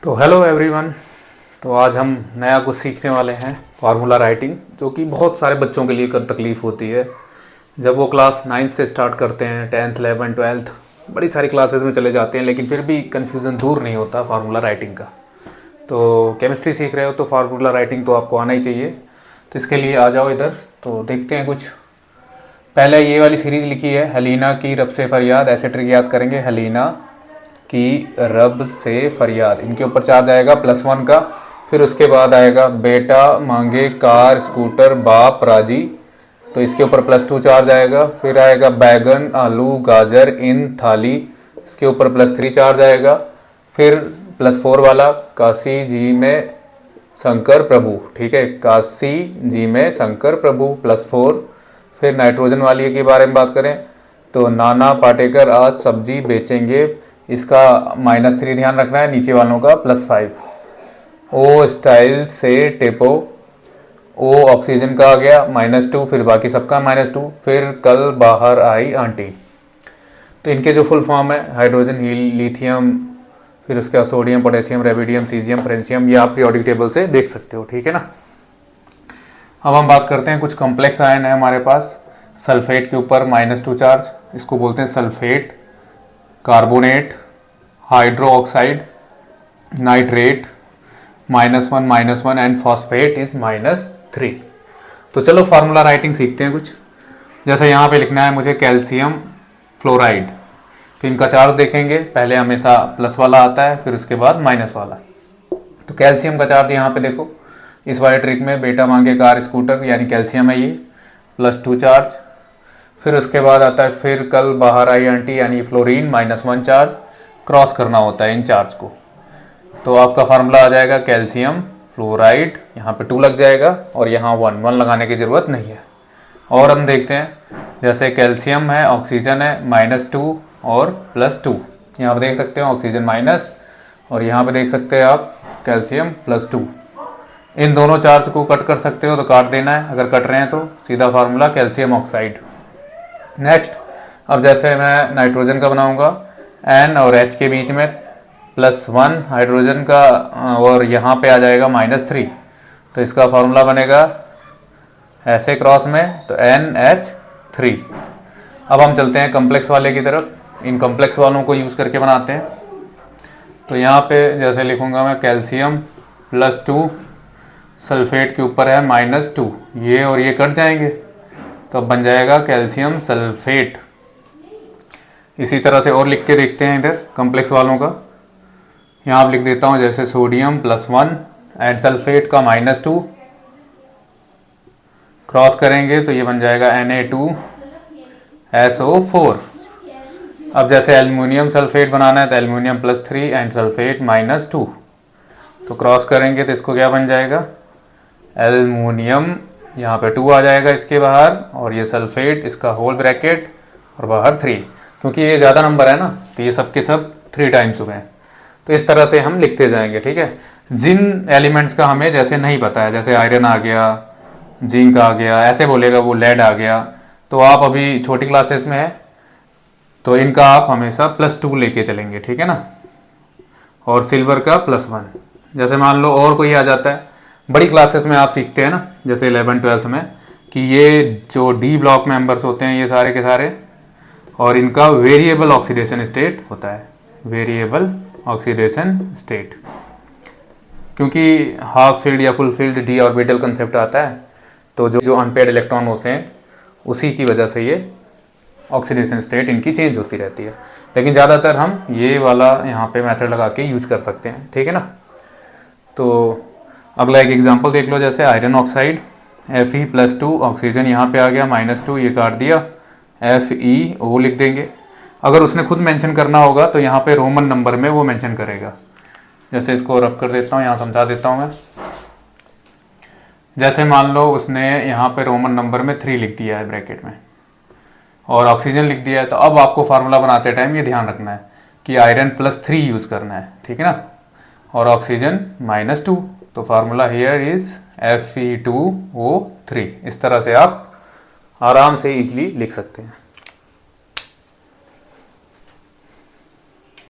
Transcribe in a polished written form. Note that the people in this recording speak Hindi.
तो हेलो एवरीवन। तो आज हम नया कुछ सीखने वाले हैं, फार्मूला राइटिंग, जो कि बहुत सारे बच्चों के लिए तकलीफ़ होती है जब वो क्लास 9 से स्टार्ट करते हैं, 10th 11th 12th बड़ी सारी क्लासेस में चले जाते हैं, लेकिन फिर भी कन्फ्यूज़न दूर नहीं होता फार्मूला राइटिंग का। तो केमिस्ट्री सीख रहे हो तो फार्मूला राइटिंग तो आपको आना ही चाहिए। तो इसके लिए आ जाओ इधर, तो देखते हैं कुछ। पहले ये वाली सीरीज़ लिखी है, हलीना की रब से फरियाद। ऐसे ट्रिक याद करेंगे, हलीना की रब से फरियाद। इनके ऊपर चार्ज आएगा +1 का। फिर उसके बाद आएगा बेटा मांगे कार स्कूटर बाप राजी, तो इसके ऊपर +2 चार्ज आएगा। फिर आएगा बैगन आलू गाजर इन थाली, इसके ऊपर +3 चार्ज आएगा। फिर +4 वाला काशी जी में शंकर प्रभु, ठीक है, काशी जी में शंकर प्रभु +4। फिर नाइट्रोजन वाली के बारे में बात करें तो नाना पाटेकर आज सब्जी बेचेंगे, इसका -3 ध्यान रखना है, नीचे वालों का +5। ओ स्टाइल से टेपो, ओ ऑक्सीजन का आ गया -2, फिर बाकी सबका -2। फिर कल बाहर आई आंटी। तो इनके जो फुल फॉर्म है हाइड्रोजन लिथियम, फिर उसके बाद सोडियम पोटेशियम रेबिडियम सीजियम फ्रेंशियम, ये आप पीरियोडिक टेबल से देख सकते हो, ठीक है ना। अब हम बात करते हैं कुछ कॉम्प्लेक्स आयन है हमारे पास। सल्फेट के ऊपर -2 चार्ज, इसको बोलते हैं sulphate. Carbonate, hydro oxide, nitrate -1 and phosphate is -3। तो चलो फार्मूला राइटिंग सीखते हैं कुछ। जैसे यहाँ पे लिखना है मुझे कैल्शियम फ्लोराइड, तो इनका चार्ज देखेंगे, पहले हमेशा प्लस वाला आता है, फिर उसके बाद माइनस वाला। तो कैल्शियम का चार्ज यहाँ पे देखो, इस वाले ट्रिक में बेटा मांगे कार स्कूटर यानी कैल्शियम है ये, +2 चार्ज। फिर उसके बाद आता है फिर कल बाहर आई आंटी यानी फ्लोरीन -1 चार्ज। क्रॉस करना होता है इन चार्ज को, तो आपका फार्मूला आ जाएगा कैल्शियम फ्लोराइड, यहाँ पे 2 लग जाएगा और यहाँ 1 लगाने की ज़रूरत नहीं है। और हम देखते हैं, जैसे कैल्शियम है, ऑक्सीजन है, -2 और +2, यहाँ पर देख सकते हो ऑक्सीजन माइनस, और यहाँ पे देख सकते हैं आप कैल्शियम +2। इन दोनों चार्ज को कट कर सकते हो तो काट देना है, अगर कट रहे हैं तो सीधा फार्मूला कैल्शियम ऑक्साइड। नेक्स्ट, अब जैसे मैं नाइट्रोजन का बनाऊंगा, N और H के बीच में +1 हाइड्रोजन का, और यहाँ पे आ जाएगा -3, तो इसका फार्मूला बनेगा ऐसे क्रॉस में, तो NH3। अब हम चलते हैं कॉम्प्लेक्स वाले की तरफ, इन कॉम्प्लेक्स वालों को यूज़ करके बनाते हैं। तो यहाँ पे जैसे लिखूँगा मैं कैल्शियम +2, सल्फेट के ऊपर है -2, ये और ये कट जाएंगे, तो अब बन जाएगा कैल्शियम सल्फेट। इसी तरह से और लिख के देखते हैं इधर कॉम्प्लेक्स वालों का। यहाँ आप लिख देता हूँ जैसे सोडियम +1 एंड सल्फेट का -2, क्रॉस करेंगे तो ये बन जाएगा Na2SO4। अब जैसे एल्युमिनियम सल्फेट बनाना है तो एल्युमिनियम +3 एंड सल्फेट -2, तो क्रॉस करेंगे तो इसको क्या बन जाएगा, एल्युमिनियम, यहाँ पे 2 आ जाएगा इसके बाहर, और ये सल्फेट इसका होल ब्रैकेट और बाहर 3, क्योंकि ये ज़्यादा नंबर है ना, तो ये सब के सब 3 टाइम्स हुए हैं। तो इस तरह से हम लिखते जाएंगे, ठीक है। जिन एलिमेंट्स का हमें जैसे नहीं पता है, जैसे आयरन आ गया, जिंक आ गया, ऐसे बोलेगा वो लेड आ गया, तो आप अभी छोटी क्लासेस में है तो इनका आप हमेशा +2 लेके चलेंगे, ठीक है ना, और सिल्वर का +1। जैसे मान लो और कोई आ जाता है, बड़ी क्लासेस में आप सीखते हैं ना, जैसे 11th 12th में, कि ये जो D ब्लॉक मेंबर्स होते हैं ये सारे के सारे, और इनका वेरिएबल ऑक्सीडेशन स्टेट होता है, वेरिएबल ऑक्सीडेशन स्टेट, क्योंकि हाफ फील्ड या full field D orbital concept आता है, तो जो अनपेयर्ड इलेक्ट्रॉन होते हैं उसी की वजह से ये ऑक्सीडेशन स्टेट इनकी चेंज होती रहती है। लेकिन ज़्यादातर हम ये वाला यहाँ पे मेथड लगा के यूज़ कर सकते हैं, ठीक है ना। तो अगला एक एग्जांपल देख लो, जैसे आयरन ऑक्साइड Fe+2, ऑक्सीजन यहाँ पे आ गया -2, ये काट दिया, FeO लिख देंगे। अगर उसने खुद मेंशन करना होगा तो यहाँ पे रोमन नंबर में वो मेंशन करेगा। जैसे इसको रब कर देता हूँ, यहाँ समझा देता हूँ मैं। जैसे मान लो उसने यहाँ पे रोमन नंबर में 3 लिख दिया है ब्रैकेट में, और ऑक्सीजन लिख दिया है, तो अब आपको फार्मूला बनाते टाइम ये ध्यान रखना है कि आयरन +3 यूज़ करना है, ठीक है ना, और ऑक्सीजन -2, तो फार्मूला हियर इज Fe2O3। इस तरह से आप आराम से इजीली लिख सकते हैं।